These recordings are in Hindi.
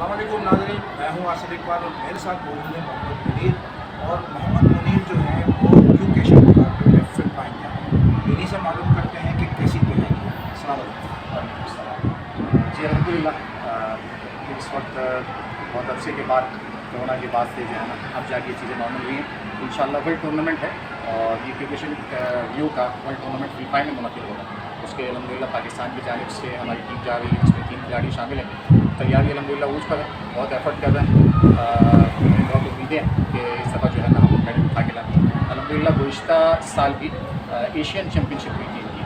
अस्सलाम वालेकुम नाज़रीन, मैं हूँ आसिफ इकबाल और मेरे साथ मौजूद है मोहम्मद मुनीर। और मोहम्मद मुनीर जो है वो एजुकेशन मुकाबले में फ़िलिपाइन गए हैं। इन्हीं से मालूम करते हैं कि कैसी तैयारी है। अस्सलाम वालेकुम। वालेकुम सलाम। जी अल्हम्दुलिल्लाह, इस वक्त बहुत अरसे के बाद कोरोना के बाद से जो है ना अब जाके चीज़ें नॉर्मल हुई हैं। इंशाल्लाह वर्ल्ड टूर्नामेंट है और ये क्रिकेशन व्यू का वर्ल्ड टूर्नामेंट फ़िलिपाइन में मुनक़िद होगा। उसके अल्हम्दुलिल्लाह पाकिस्तान की जानिब से हमारी टीम जा रही है, जिसमें 3 खिलाड़ी शामिल हैं। तैयारी अल्हम्दुलिल्लाह ऊँच पर है, बहुत एफ़र्ट कर रहे हैं। हमें बहुत उम्मीदें हैं कि इस दफ़ा जो है ना हम मेडल उठा के लाएँ। अल्हम्दुलिल्लाह गुज़िश्ता साल भी एशियन चैम्पियनशिप हुई थी इनकी,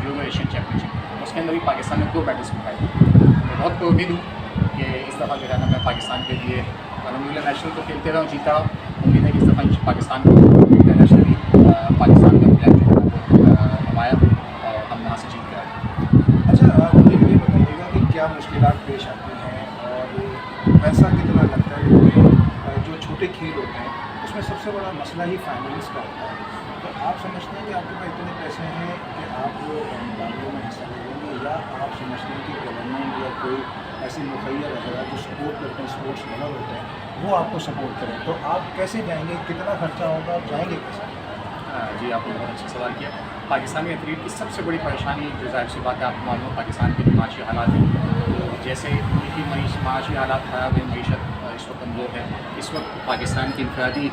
यूरो एशियन चैम्पियनशिप, उसके अंदर भी पाकिस्तान ने 2 मेडल्स उठाए। मैं बहुत उम्मीद हूँ कि इस दफ़ा जो है ना मैं पाकिस्तान के लिए अल्हम्दुलिल्लाह नेशनल तो खेलते रहा हूँ, जीता रहा हूँ। उम्मीद है कि इस दफ़ा पाकिस्तान को इंटरनेशनली पाकिस्तान का फ्लैग जो है ना वो हमाया और हम वहाँ से जीत के आए। अच्छा, मुझे ये बताइएगा कि क्या मुश्किलात पेश आती हैं और पैसा कितना लगता है? क्योंकि जो छोटे खेल होते हैं उसमें सबसे बड़ा मसला ही फाइनेंस का होता है। तो आप समझते हैं कि आपके पास इतने पैसे हैं कि आप मुकाबलों में हिस्सा ले लेंगे, या आप समझते हैं कि गवर्नमेंट या कोई ऐसी मुखैर अजरा जो सपोर्ट करते हैं, स्पोर्ट्स लवर होते हैं, वो आपको सपोर्ट करें? तो आप कैसे जाएंगे, कितना खर्चा होगा, आप जाएंगे कैसे? जी, आपने बहुत अच्छा सवाल किया। पाकिस्तानी एथलीट की सबसे बड़ी परेशानी जो ज़ाहिर सी बात है, आपको मालूम है पाकिस्तान के माशी हालात हैं। तो जैसे उनकी माशी हालात ख़राब है, मईशत इस वक्त कमज़ोर है। इस वक्त पाकिस्तान की इनफरादी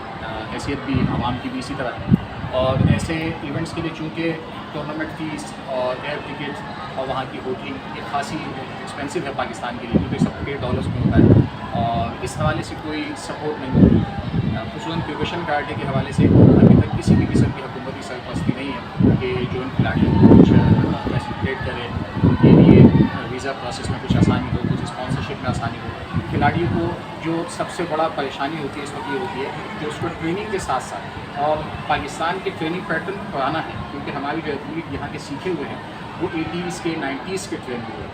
हैसियत भी आवाम की भी इसी तरह है। और ऐसे इवेंट्स के लिए चूँकि टूर्नामेंट फ़ीस और एयर टिकट और वहाँ की होटलिंग ये खासी एक्सपेंसिव है पाकिस्तान के लिए, क्योंकि सब $8 में होता है और इस हवाले से कोई सपोर्ट नहीं मिल रही। ख़ुसूसन क्रिकेशन कराटे के हवाले से अभी तक किसी भी किस्म की हुकूमती सरपरस्ती नहीं है कि जो इन खिलाड़ियों को कुछ फैसिलिटेट करे, उनके लिए वीज़ा प्रोसेस में कुछ आसानी हो, कुछ स्पॉन्सरशिप में आसानी हो। खिलाड़ियों को जो सबसे बड़ा परेशानी होती है इस वक्त ये होती है कि उसको ट्रेनिंग के साथ साथ, और पाकिस्तान के ट्रेनिंग पैटर्न पुराना है, क्योंकि हमारे जो एथलीट यहाँ के सीखे हुए हैं वो 80s के 90s के ट्रेन हुए हैं।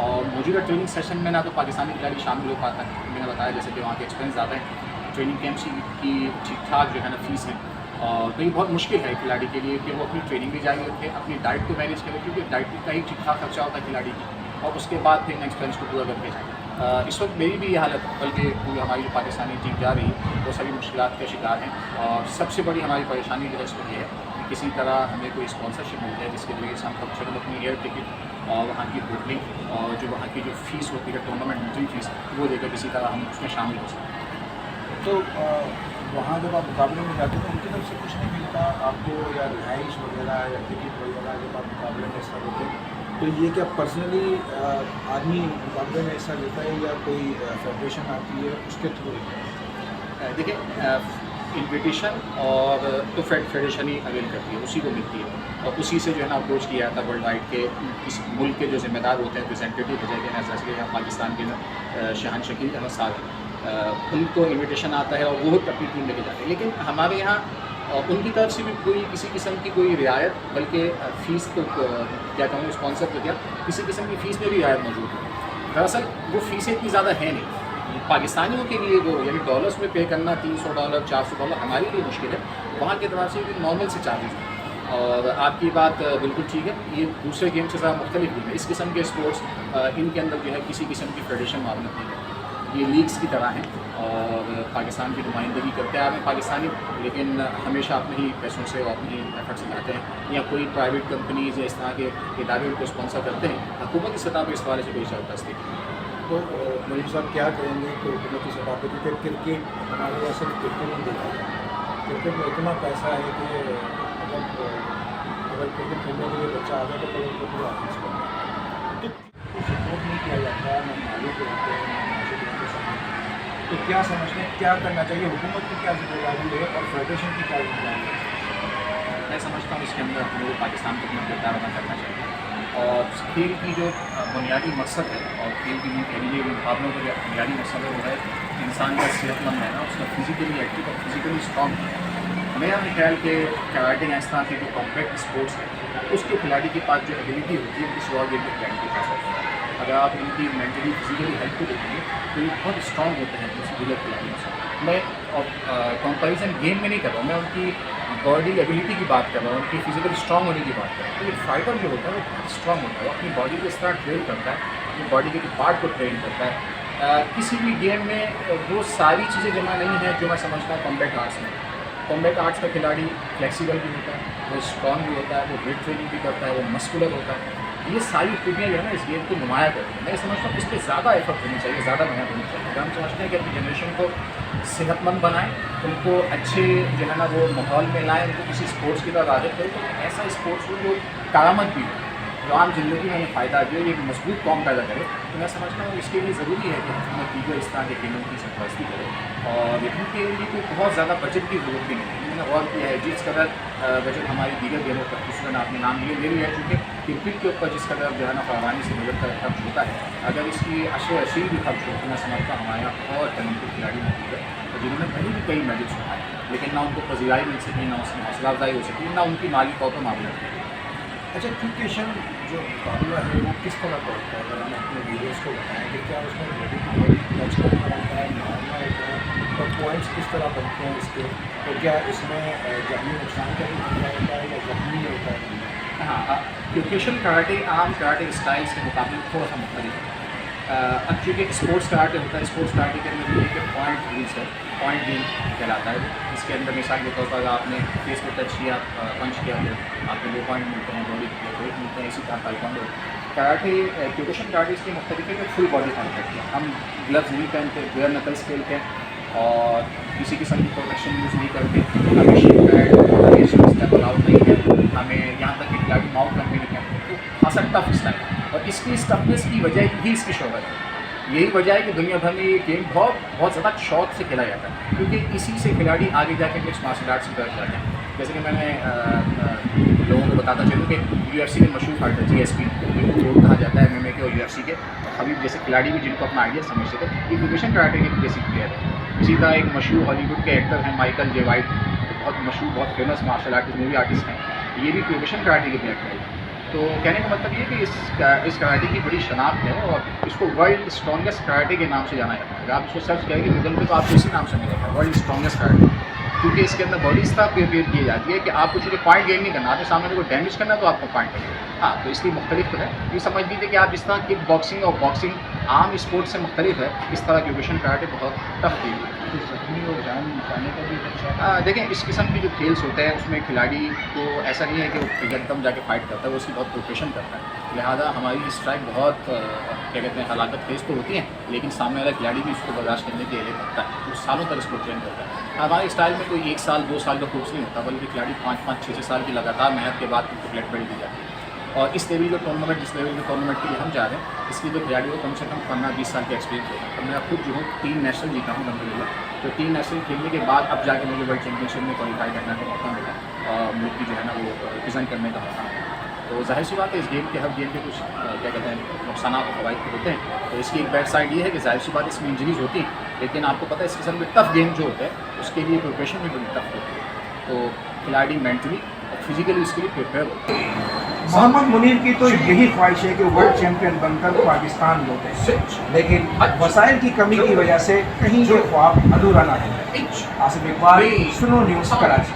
और मौजूदा ट्रेनिंग सेशन में ना तो पाकिस्तानी खिलाड़ी शामिल हो पाता है, मैंने बताया जैसे कि वहाँ के एक्सपेंस ज़्यादा है, ट्रेनिंग कैंप्स की ठीक ठाक जो है ना फ़ीस है। और तो ये बहुत मुश्किल है खिलाड़ी के लिए कि वो अपनी ट्रेनिंग भी जारी रखे, अपनी डाइट को मैनेज करें, क्योंकि डाइट का ही ठीक ठाक खर्चा होता है खिलाड़ी की, और उसके बाद फिर एक्सपेंस को पूरा करके जाए। इस वक्त मेरी भी ये हालत, बल्कि पूरी हमारी जो पाकिस्तानी टीम जा रही है वो सभी मुश्किलात के शिकार हैं। और सबसे बड़ी हमारी परेशानी जो है इसमें ये है कि किसी तरह हमें कोई स्पॉन्सरशिप मिल जाए जिसके ज़रिए से हम कम से कम अपनी एयर टिकट और वहाँ की होटलिंग और जो वहाँ की जो फ़ीस होती है टूर्नामेंट एंट्री फ़ीस, वो देकर किसी तरह हम उसमें शामिल हो सकें। तो वहाँ जब आप मुकाबले में जाते हैं तो उनकी तरफ से कुछ नहीं मिलता आपको, या रिहाइश वगैरह या टिकट वगैरह जब आप मुकाबले में हिस्सा लेते हैं? तो ये क्या पर्सनली आदमी मुकाबले में हिस्सा लेता है, या कोई फेडरेशन आती है उसके थ्रू? देखिए, इन्विटेशन और तो फेडरेशन ही अवेल करती है, उसी को मिलती है, और उसी से जो है ना अप्रोच किया जाता है वर्ल्ड वाइड के इस मुल्क के जो ज़िम्मेदार होते हैं, रिप्रेजेंटेटिव हो जाएंगे, जैसे यहाँ पाकिस्तान के शहन शकील अहमद साहब, उनको इन्विटेशन आता है और वो अपनी टीम लेके जाते हैं। लेकिन हमारे यहाँ उनकी तरफ से भी कोई किसी किस्म की कोई रियायत, बल्कि फ़ीस तो क्या कहूँ, स्पॉन्सर तो क्या, किसी किस्म की फ़ीस में भी रियायत मौजूद है। दरअसल वो फ़ीसें इतनी ज़्यादा है नहीं पाकिस्तानियों के लिए, वो यानी डॉलर्स में पे करना $300 $400 हमारे लिए मुश्किल है, वहाँ की तरफ से भी नॉर्मल से चार्जेस हैं। और आपकी बात बिल्कुल ठीक है, ये दूसरे गेम से ज़्यादा मुख्तलिफ भी है। इस किस्म के स्पोर्ट्स इनके अंदर जो है किसी किस्म की फेडरेशन मामला नहीं है, ये लीग्स की तरह हैं और पाकिस्तान की नुमाइंदगी करते आ रहे हैं पाकिस्तानी, लेकिन हमेशा अपने ही पैसों से और अपनी एफर्ट से जाते हैं, या कोई प्राइवेट कंपनीज़ या इस तरह के इदारे उनको स्पॉन्सर करते हैं। हुकूमती सतह पर इस हवाले से कोई सरपरस्ती नहीं। तो मुनीर साहब क्या करेंगे कि हुकूमती सतह पर, क्योंकि क्रिकेट हमारे यहाँ सिर्फ क्रिकेट नहीं देखा जाता, क्रिकेट में इतना पैसा है कि मतलब अगर क्रिकेट खेलने के लिए बच्चा आ जाए तो फिर उनको पूरा ऑफिस करना है, तो सपोर्ट नहीं किया जाता, ना मालिक को रहते हैं, ना माशिक रहते हैं। तो क्या समझते हैं क्या करना चाहिए, हुकूमत की क्या जिम्मेदारी है और फेडरेशन की क्या जिम्मेदारी है? मैं समझता हूँ इसके अंदर हमें पाकिस्तान को अपना किरदार अदा करना चाहिए, और खेल की जो बुनियादी मकसद है, और खेल की ये मुकाबलों का जो बुनियादी मकसद है वो है इंसान का सेहतमंद रहना, उसका फिज़िकली एक्टिव और फिज़िकली स्ट्रॉन्ग है। मेरा ख्याल कि कराटे इस तरह के जो कॉम्पैक्ट स्पोर्ट्स है उसके खिलाड़ी के पास जो एबिलिटी होती है किसी और गेम के खिलाड़ी के पास होती है। अगर आप इनकी मेंटली फिजिकली हेल्थ को देखेंगे तो ये बहुत स्ट्रॉन्ग होते हैं किसी दूसरे खिलाड़ियों से। मैं कंपैरिजन गेम में नहीं कर रहा हूँ, मैं उनकी बॉडी एबिलिटी की बात कर रहा हूँ, उनकी फिजिकल स्ट्रॉन्ग होने की बात कर रहा हूँ। तो ये फाइटर जो होता है वो बहुत स्ट्रॉन्ग होता है, वो अपनी बॉडी को इस तरह ट्रेन करता है, अपनी बॉडी के पार्ट को ट्रेन करता है किसी भी गेम में वो सारी चीज़ें जमा नहीं है जो मैं समझता हूँ कॉम्बैट आर्ट्स में। कॉम्बैट आर्ट्स का खिलाड़ी फ्लेक्सिबल भी होता है, वो स्ट्रॉन्ग भी होता है, वो वेट ट्रेनिंग भी करता है, वो मस्कुलर होता है। ये सारी खूबियाँ जो है ना इस गेम को नुमाया करती हैं। मैं समझता हूँ इस पर ज़्यादा एफर्ट होनी चाहिए, ज़्यादा मेहनत होनी चाहिए। अगर हम समझते हैं कि अपनी जनरेशन को सेहतमंद बनाएं, उनको अच्छे जो है ना वो माहौल में लाएँ, उनको किसी स्पोर्ट्स की तरफ आदत करें, तो ऐसा स्पोर्ट्स हो जो करामत भी हो, जो आम ज़िंदगी में हमें फ़ायदा दे, एक मजबूत कौम पैदा करे। तो मैं समझता हूँ इसके लिए ज़रूरी है कि हुकूमत दीगर इस तरह के खेलों की सरपरस्ती करे, और इनके लिए कोई बहुत ज़्यादा बजट की ज़रूरत भी नहीं है। मैंने गौर किया है जिस कदर बजट हमारी दीगर गेमों पर, खुसूसन आपने नाम लिए ले लिया, चूँकि क्रिकेट के ऊपर जिस कदर जो है ना फरवानी से बजट का खर्च होता है, अगर इसकी अशील भी खर्च हो तो मैं समझता हूँ हमारे यहाँ बहुत टैलेंटेड खिलाड़ी मौजूद है, और जिन्होंने भले भी कई मेडल्स उठाए, लेकिन ना उनको पजीराई मिल सकी, ना उसमें हौसला अफजाई हो सकी, ना उनकी माली तौर पर मामला है। अच्छा, क्रिकेशन जो मुकाबला है वो किस तरह का होता है? अगर हम अपने व्यूअर्स को बताएं कि क्या उसमें बॉडी टू बॉडी टच करना होता है, मारना होता है, और पॉइंट्स किस तरह बनते हैं इसके, तो क्या इसमें जानी नुकसान का भी खतरा होता है या जख्मी होता है? हाँ, क्रिकेशन कराटे आम कराटे स्टाइल्स के मुकाबले थोड़ा सा मुख्तलिफ है। अब चूँकि स्पोर्ट्स कराटे होता है, स्पोर्ट्स कराटे के अंदर ये कि पॉइंट रूल्स है, पॉइंट गेम कहलाता है। इसके अंदर मिसाल के तौर पर अगर आपने फेस पे टच किया, पंच किया, तो आपको 2 पॉइंट मिलते हैं, बॉडी के 2 मिलते हैं। इसी तरह ताइक्वांडो कराटे, क्रिकेशन कराटे इसकी मुख्तलिफ है कि फुल बॉडी कॉन्टैक्ट है। हम ग्लव्स नहीं पहनते, बेयर नकल्स खेलते हैं और किसी किस्म की प्रोटेक्शन यूज़ नहीं करते। हमें शील्ड पैड, स्टेप अलाउड नहीं है, हमें यहाँ तक कि खिलाड़ी माउथ करके नहीं कहते। तो खासा टफ स्टाइल है, और इसकी इस टफनेस की वजह ही इसकी शोहरत है। यही वजह है कि दुनिया भर में ये गेम बहुत ज़्यादा शौक से खेला जाता है, क्योंकि इसी से खिलाड़ी आगे जाके मिक्स मार्शल आर्ट्स की तरफ जाते हैं। जैसे कि मैंने लोगों को बताता चलूँ कि UFC के मशहूर फाइटर GSP, जिनको GOAT कहा जाता है MMA के और UFC के, हबीब जैसे खिलाड़ी भी जिनको अपना आइडिया समझते थे, ये क्रिकेशन कराटे के बेसिक प्लेयर है। इसी तरह एक मशहूर हॉलीवुड के एक्टर हैं माइकल जे वाइट, बहुत मशहूर, बहुत famous martial artist, movie artist हैं, ये भी क्रिकेशन कराटे के प्लेयर हैं। तो कहने का मतलब ये है कि इस कराटे की बड़ी शनाख्त है, और इसको वर्ल्ड स्ट्रॉन्गेस्ट कराटे के नाम से जाना जाता है। अगर आप इसको सर्च करेंगे गूगल पे तो आपको इसी नाम से मिलेगा, वर्ल्ड स्ट्रॉन्गेस्ट कराटे, क्योंकि इसके अंदर बॉडी इस तरह प्रिपेयर की जाती है कि आपको चूँकि पॉइंट गेन नहीं करना, आपके सामने को डैमेज करना है तो आपको पॉइंट करना है। हाँ, तो इसलिए मुख्तलिफ तो है। ये समझ लीजिए कि आप जिस तरह किक बॉक्सिंग और बॉक्सिंग आम स्पोर्ट्स से मुख्तलिफ है, इस तरह क्रिकेशन कराटे बहुत टफ गेम है। तो जख्मी और जान जाने का भी खतरा है। देखें, इस किस्म के जो खेल्स होते हैं उसमें खिलाड़ी को ऐसा नहीं है कि वो एकदम जाके फाइट करता है, वो उसकी बहुत प्रिपरेशन करता है। लिहाजा हमारी स्ट्राइक बहुत क्या कहते हैं हलाकत फेस तो होती हैं, लेकिन सामने वाला खिलाड़ी भी उसको बर्दाश्त करने के लिए करता है, वो सालों तक इसको ट्रेन करता है। हमारे स्टाइल में कोई 1 साल 2 साल का कोर्स नहीं होता, बल्कि खिलाड़ी 5-5 6-6 साल की लगातार मेहनत के बाद उनको ब्लैक बेल्ट दी जाती है। और इस लेवल का टूर्नामेंट, जिस लेवल के टूर्नामेंट के लिए हम जा रहे हैं, इसके लिए खिलाड़ी को कम से कम 15-20 साल का एक्सपीरियंस होता है। तो मैं खुद जो हूँ 3 नेशनल जीता हूँ अलहमदुलिल्लाह, तो 3 नेशनल खेलने के बाद अब जाके मुझे वर्ल्ड चैम्पियनशिप में क्वालिफाई करने का मौका मिला, और मुल्क की जो है ना वो रिप्रेजेंट करने का मौका मिला। तो जाहिर सी बात है, इस गेम के हर गेम के कुछ क्या कहते हैं नुकसान और फ़वाइद होते हैं। तो इसकी एक बैड साइड ये है कि जाहिर सी बात इसमें इंजरीज होती हैं, लेकिन आपको पता है इस किस्म के टफ गेम जो होते हैं उसके लिए प्रिपरेशन भी बड़ी टफ होती है। तो खिलाड़ी मेंटली और फिजिकली इसके लिए प्रिपेयर होते हैं। मोहम्मद मुनीर की तो यही ख्वाहिश है कि वर्ल्ड चैंपियन बनकर पाकिस्तान लौटे, लेकिन वसाइल की कमी की वजह से कहीं ये ख्वाब अधूरा ना रहे। आसिफ इकबाल, सुनो न्यूज़, कराची।